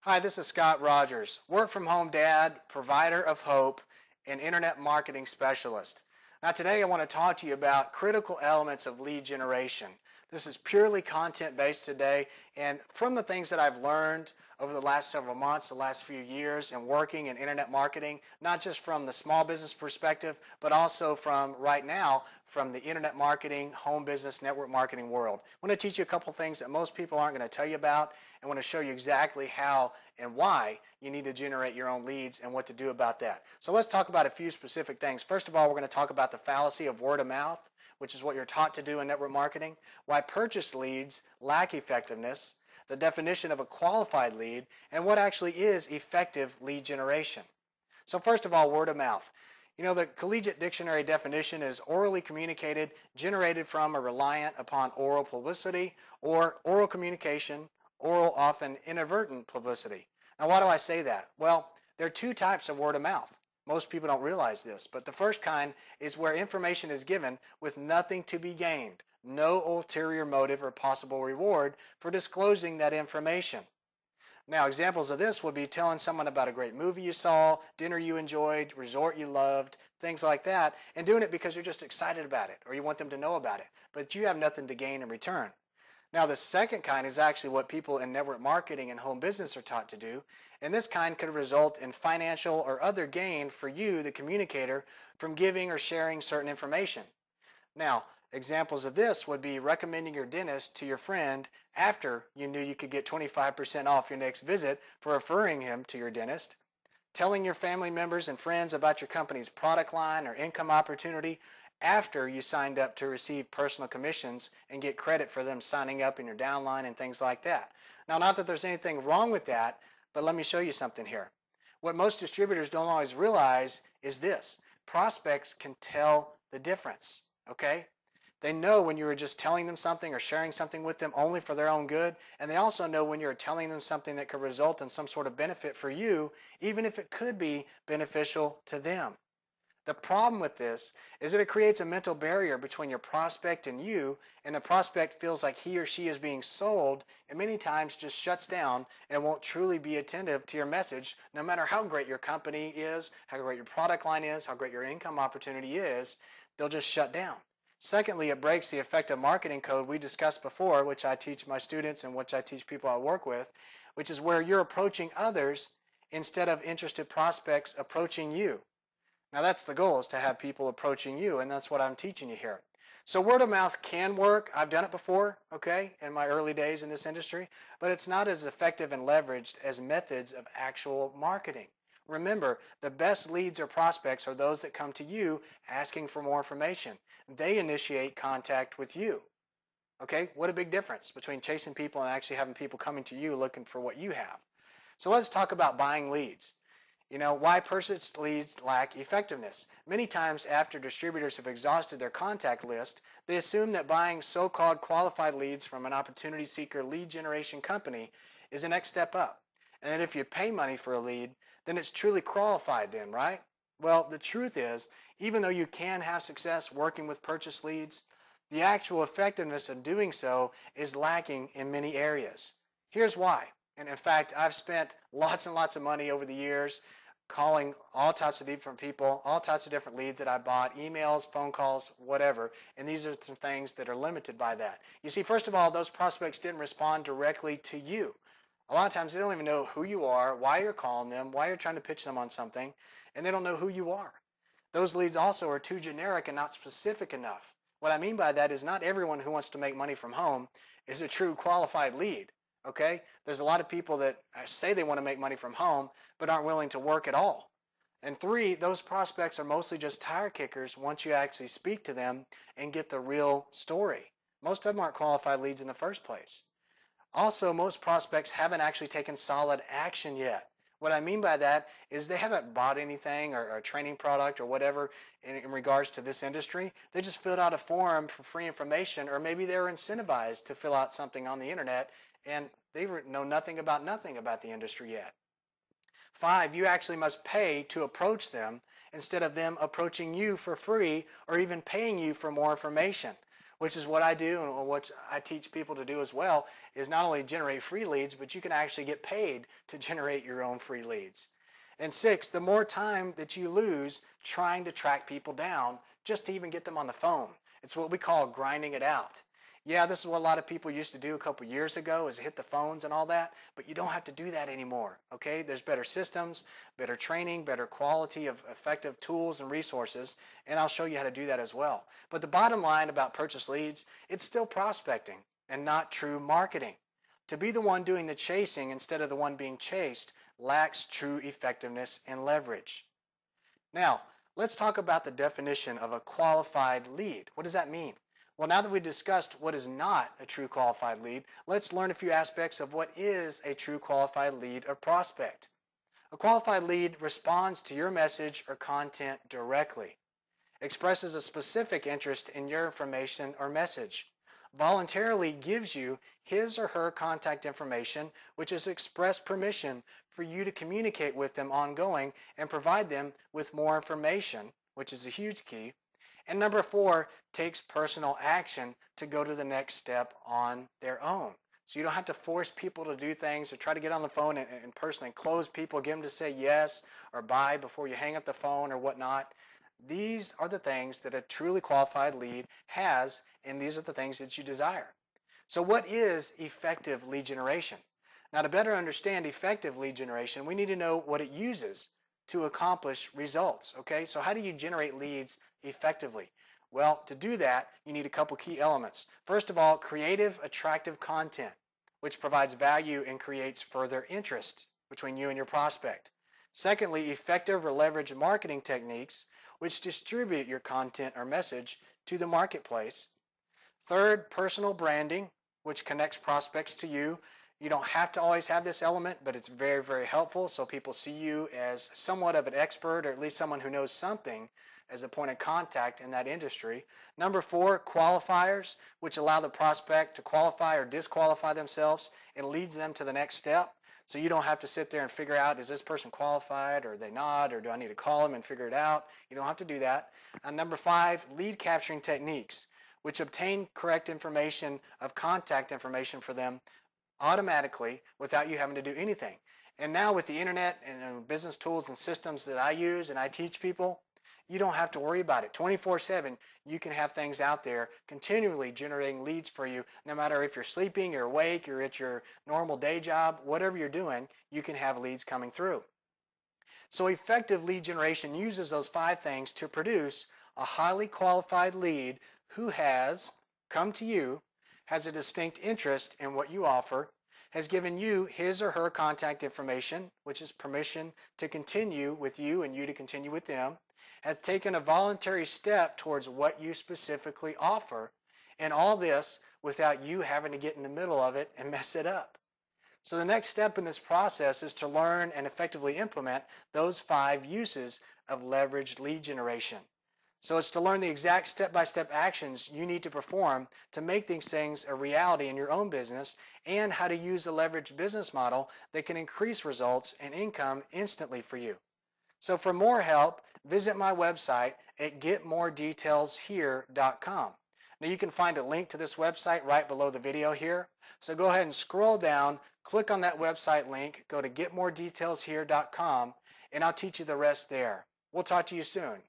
Hi, this is Scott Rogers, work from home dad, provider of hope, and internet marketing specialist. Now, today I want to talk to you about critical elements of lead generation. This is purely content based today, and from the things that I've learned over the last several months, the last few years, in working in internet marketing, not just from the small business perspective, but also from right now, from the internet marketing, home business, network marketing world. I want to teach you a couple things that most people aren't going to tell you about, and want to show you exactly how and why you need to generate your own leads and what to do about that. So let's talk about a few specific things. First of all, we're going to talk about the fallacy of word of mouth, which is what you're taught to do in network marketing, why purchase leads lack effectiveness, the definition of a qualified lead, and what actually is effective lead generation. So first of all, word of mouth. You know, the collegiate dictionary definition is orally communicated, generated from or reliant upon oral publicity or oral communication, oral often inadvertent publicity. Now, why do I say that? Well, there are two types of word of mouth. Most people don't realize this, but the first kind is where information is given with nothing to be gained, no ulterior motive or possible reward for disclosing that information. Now, examples of this would be telling someone about a great movie you saw, dinner you enjoyed, resort you loved, things like that, and doing it because you're just excited about it or you want them to know about it, but you have nothing to gain in return. Now, the second kind is actually what people in network marketing and home business are taught to do, and this kind could result in financial or other gain for you, the communicator, from giving or sharing certain information. Now, examples of this would be recommending your dentist to your friend after you knew you could get 25% off your next visit for referring him to your dentist, telling your family members and friends about your company's product line or income opportunity after you signed up to receive personal commissions and get credit for them signing up in your downline and things like that. Now, not that there's anything wrong with that, but let me show you something here. What most distributors don't always realize is this: prospects can tell the difference, okay? They know when you are just telling them something or sharing something with them only for their own good, and they also know when you're telling them something that could result in some sort of benefit for you, even if it could be beneficial to them. The problem with this is that it creates a mental barrier between your prospect and you, and the prospect feels like he or she is being sold and many times just shuts down and won't truly be attentive to your message, no matter how great your company is, how great your product line is, how great your income opportunity is, they'll just shut down. Secondly, it breaks the effective marketing code we discussed before, which I teach my students and which I teach people I work with, which is where you're approaching others instead of interested prospects approaching you. Now that's the goal, is to have people approaching you, and that's what I'm teaching you here. So word of mouth can work. I've done it before, okay, in my early days in this industry, but it's not as effective and leveraged as methods of actual marketing. Remember, the best leads or prospects are those that come to you asking for more information. They initiate contact with you. Okay, what a big difference between chasing people and actually having people coming to you looking for what you have. So let's talk about buying leads. You know, why purchase leads lack effectiveness. Many times after distributors have exhausted their contact list, they assume that buying so-called qualified leads from an opportunity seeker lead generation company is the next step up. And that if you pay money for a lead, then it's truly qualified then, right? Well, the truth is, even though you can have success working with purchase leads, the actual effectiveness of doing so is lacking in many areas. Here's why. And in fact, I've spent lots and lots of money over the years calling all types of different people, all types of different leads that I bought, emails, phone calls, whatever. And these are some things that are limited by that. You see, first of all, those prospects didn't respond directly to you. A lot of times they don't even know who you are, why you're calling them, why you're trying to pitch them on something, and they don't know who you are. Those leads also are too generic and not specific enough. What I mean by that is not everyone who wants to make money from home is a true qualified lead. Okay? There's a lot of people that say they want to make money from home but aren't willing to work at all. And three, those prospects are mostly just tire kickers once you actually speak to them and get the real story. Most of them aren't qualified leads in the first place. Also, most prospects haven't actually taken solid action yet. What I mean by that is they haven't bought anything or a training product or whatever in regards to this industry. They just filled out a form for free information, or maybe they were incentivized to fill out something on the internet and they know nothing about the industry yet. Five, you actually must pay to approach them instead of them approaching you for free or even paying you for more information. which is what I do and what I teach people to do as well, is not only generate free leads, but you can actually get paid to generate your own free leads. And six, the more time that you lose trying to track people down just to even get them on the phone. It's what we call grinding it out. Yeah, this is what a lot of people used to do a couple years ago, is hit the phones and all that, but you don't have to do that anymore, okay? There's better systems, better training, better quality of effective tools and resources, and I'll show you how to do that as well. But the bottom line about purchase leads, it's still prospecting and not true marketing. To be the one doing the chasing instead of the one being chased lacks true effectiveness and leverage. Now, let's talk about the definition of a qualified lead. What does that mean? Well, now that we've discussed what is not a true qualified lead, let's learn a few aspects of what is a true qualified lead or prospect. A qualified lead responds to your message or content directly, expresses a specific interest in your information or message, voluntarily gives you his or her contact information, which is express permission for you to communicate with them ongoing and provide them with more information, which is a huge key. And number four, takes personal action to go to the next step on their own. So you don't have to force people to do things or try to get on the phone and personally close people, get them to say yes or bye before you hang up the phone or whatnot. These are the things that a truly qualified lead has, and these are the things that you desire. So what is effective lead generation? Now, to better understand effective lead generation, we need to know what it uses to accomplish results, okay? So how do you generate leads effectively? Well, to do that, you need a couple key elements. First of all, creative, attractive content, which provides value and creates further interest between you and your prospect. Secondly, effective or leverage marketing techniques, which distribute your content or message to the marketplace. Third, personal branding, which connects prospects to you. You don't have to always have this element, but it's very, very helpful so people see you as somewhat of an expert, or at least someone who knows something as a point of contact in that industry. Number four, qualifiers, which allow the prospect to qualify or disqualify themselves. It leads them to the next step. So you don't have to sit there and figure out, is this person qualified or are they not, or do I need to call them and figure it out? You don't have to do that. And number five, lead capturing techniques, which obtain correct information of contact information for them automatically without you having to do anything. And now with the internet and business tools and systems that I use and I teach people, you don't have to worry about it. 24/7, you can have things out there continually generating leads for you. No matter if you're sleeping, you're awake, you're at your normal day job, whatever you're doing, you can have leads coming through. So effective lead generation uses those five things to produce a highly qualified lead who has come to you, has a distinct interest in what you offer, has given you his or her contact information, which is permission to continue with you and you to continue with them, has taken a voluntary step towards what you specifically offer, and all this without you having to get in the middle of it and mess it up. So the next step in this process is to learn and effectively implement those five uses of leveraged lead generation. So it's to learn the exact step-by-step actions you need to perform to make these things a reality in your own business, and how to use a leveraged business model that can increase results and income instantly for you. So for more help, visit my website at getmoredetailshere.com. Now you can find a link to this website right below the video here. So go ahead and scroll down, click on that website link, go to getmoredetailshere.com, and I'll teach you the rest there. We'll talk to you soon.